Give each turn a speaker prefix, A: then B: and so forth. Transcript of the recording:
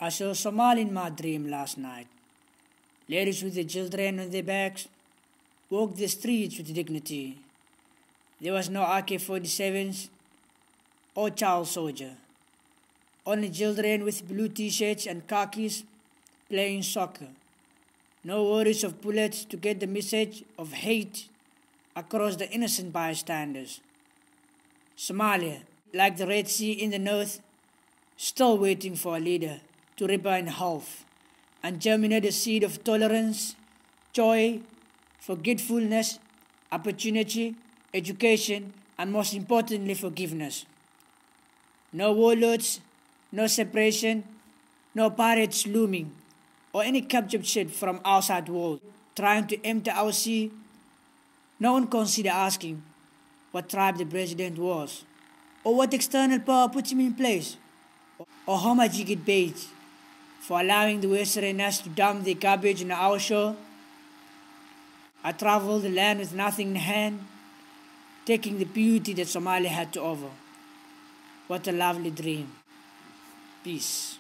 A: I saw Somali in my dream last night. Ladies with their children on their backs walked the streets with dignity. There was no AK-47s or child soldier. Only children with blue t-shirts and khakis playing soccer. No worries of bullets to get the message of hate across the innocent bystanders. Somalia, like the Red Sea in the north, still waiting for a leader to rip her in half and germinate a seed of tolerance, joy, forgetfulness, opportunity, education, and most importantly, forgiveness. No warlords, no separation, no pirates looming, or any captured ship from outside world trying to empty our sea. No one consider asking what tribe the president was, or what external power put him in place, or how much he get paid for allowing the Westerners to dump their garbage on our shore. I traveled the land with nothing in hand, taking the beauty that Somalia had to offer. What a lovely dream. Peace.